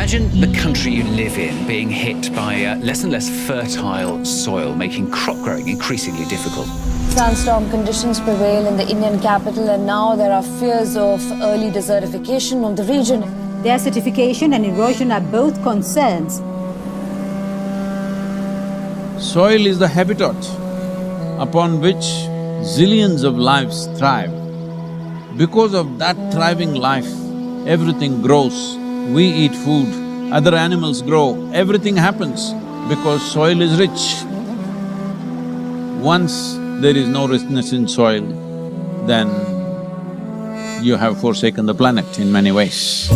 Imagine the country you live in being hit by less and less fertile soil, making crop growing increasingly difficult. Sandstorm conditions prevail in the Indian capital, and now there are fears of early desertification of the region. Desertification and erosion are both concerns. Soil is the habitat upon which zillions of lives thrive. Because of that thriving life, everything grows. We eat food, other animals grow, everything happens because soil is rich. Once there is no richness in soil, then you have forsaken the planet in many ways.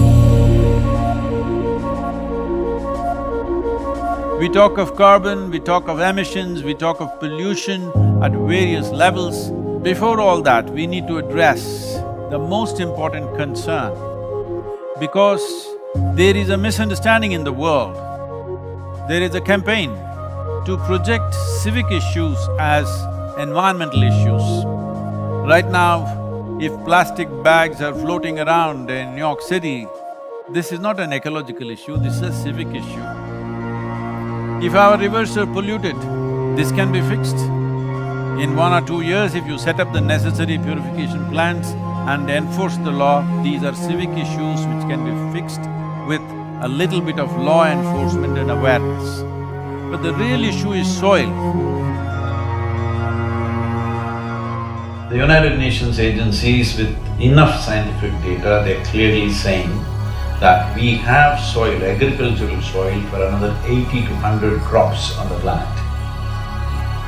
We talk of carbon, we talk of emissions, we talk of pollution at various levels. Before all that, we need to address the most important concern, because there is a misunderstanding in the world. There is a campaign to project civic issues as environmental issues. Right now, if plastic bags are floating around in New York City, this is not an ecological issue, this is a civic issue. If our rivers are polluted, this can be fixed. In 1 or 2 years, if you set up the necessary purification plants and enforce the law, these are civic issues which can be fixed with a little bit of law enforcement and awareness. But the real issue is soil. The United Nations agencies with enough scientific data, they're clearly saying that we have soil, agricultural soil for another 80 to 100 crops on the planet.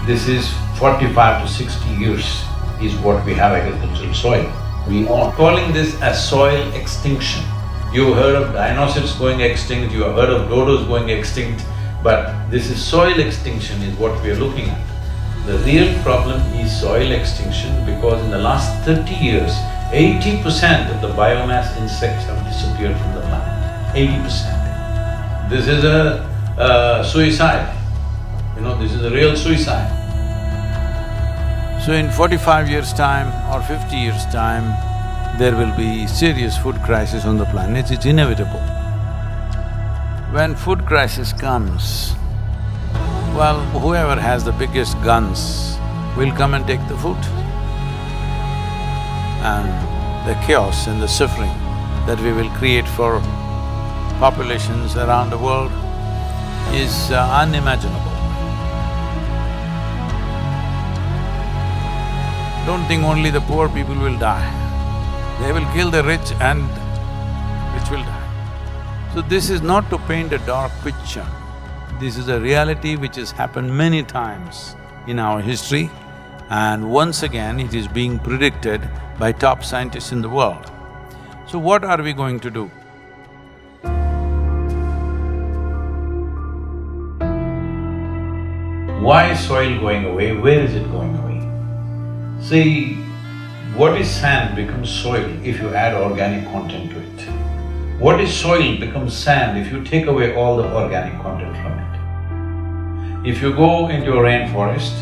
This is 45 to 60 years is what we have agricultural soil. We are calling this as soil extinction. You've heard of dinosaurs going extinct, you have heard of dodos going extinct, but this is soil extinction is what we are looking at. The real problem is soil extinction because in the last 30 years, 80% of the biomass insects have disappeared from the planet, 80%. This is a suicide, this is a real suicide. So in 45 years' time or 50 years' time, there will be serious food crisis on the planet, it's inevitable. When food crisis comes, well, whoever has the biggest guns will come and take the food. And the chaos and the suffering that we will create for populations around the world is unimaginable. Don't think only the poor people will die. They will kill the rich and rich will die. So this is not to paint a dark picture. This is a reality which has happened many times in our history, and once again it is being predicted by top scientists in the world. So what are we going to do? Why is soil going away? Where is it going away? See, what is sand becomes soil if you add organic content to it. What is soil becomes sand if you take away all the organic content from it. If you go into a rainforest,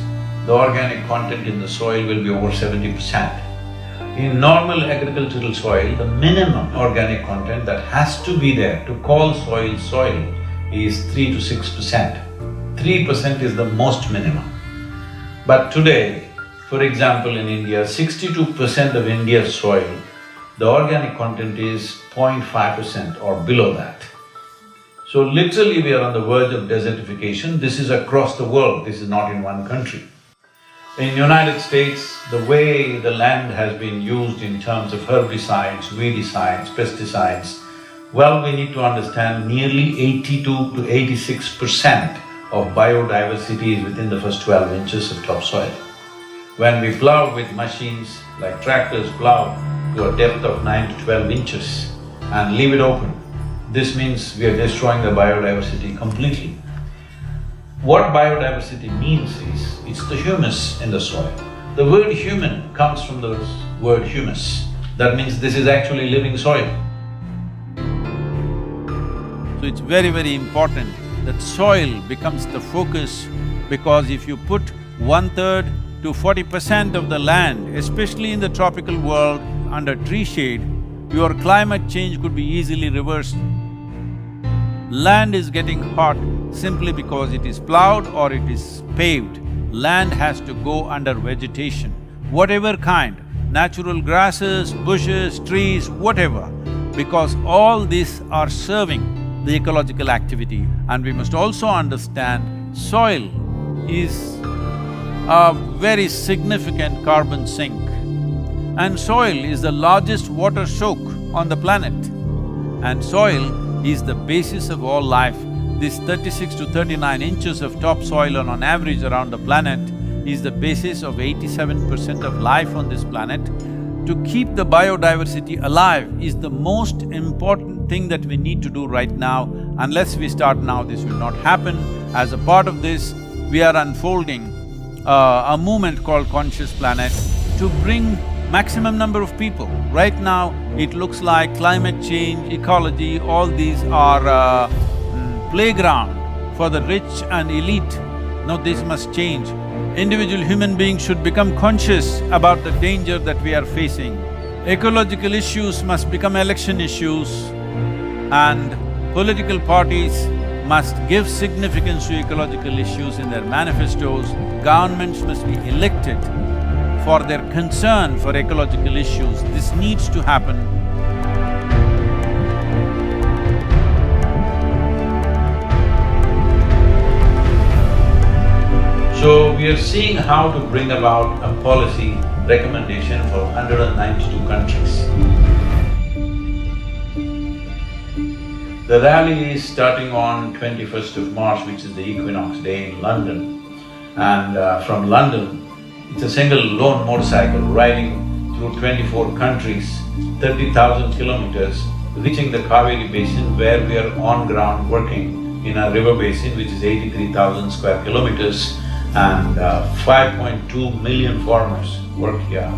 the organic content in the soil will be over 70%. In normal agricultural soil, the minimum organic content that has to be there to call soil soil is 3 to 6%. 3% is the most minimum. But today, for example, in India, 62% of India's soil, the organic content is 0.5% or below that. So literally we are on the verge of desertification. This is across the world, this is not in one country. In United States, the way the land has been used in terms of herbicides, weedicides, pesticides, well, we need to understand nearly 82 to 86% of biodiversity is within the first 12 inches of topsoil. When we plow with machines, like tractors plow to a depth of 9 to 12 inches and leave it open, this means we are destroying the biodiversity completely. What biodiversity means is, it's the humus in the soil. The word human comes from the word humus. That means this is actually living soil. So it's very, very important that soil becomes the focus, because if you put 1/3 to 40% of the land, especially in the tropical world, under tree shade, your climate change could be easily reversed. Land is getting hot simply because it is plowed or it is paved. Land has to go under vegetation, whatever kind, natural grasses, bushes, trees, whatever, because all these are serving the ecological activity. And we must also understand soil is a very significant carbon sink. And soil is the largest water soak on the planet. And soil is the basis of all life. This 36 to 39 inches of topsoil on average around the planet is the basis of 87% of life on this planet. To keep the biodiversity alive is the most important thing that we need to do right now. Unless we start now, this will not happen. As a part of this, we are unfolding a movement called Conscious Planet to bring maximum number of people. Right now, it looks like climate change, ecology, all these are playground for the rich and elite. No, this must change. Individual human beings should become conscious about the danger that we are facing. Ecological issues must become election issues, and political parties must give significance to ecological issues in their manifestos. Governments must be elected for their concern for ecological issues. This needs to happen. So we are seeing how to bring about a policy recommendation for 192 countries. The rally is starting on 21st of March, which is the equinox day in London. And from London, it's a single lone motorcycle riding through 24 countries, 30,000 kilometers, reaching the Kaveri basin where we are on ground working in a river basin which is 83,000 square kilometers, and 5.2 million farmers work here.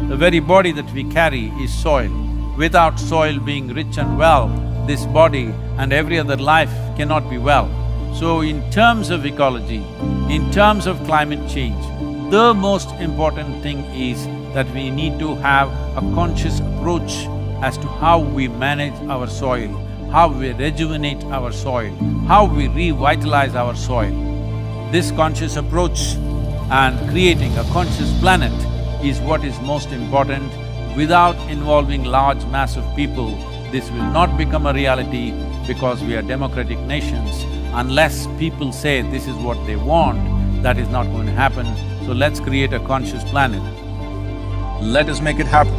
The very body that we carry is soil. Without soil being rich and well, this body and every other life cannot be well. So in terms of ecology, in terms of climate change, the most important thing is that we need to have a conscious approach as to how we manage our soil, how we rejuvenate our soil, how we revitalize our soil. This conscious approach and creating a conscious planet is what is most important. Without involving large mass of people, this will not become a reality because we are democratic nations. Unless people say this is what they want, that is not going to happen. So let's create a conscious planet. Let us make it happen.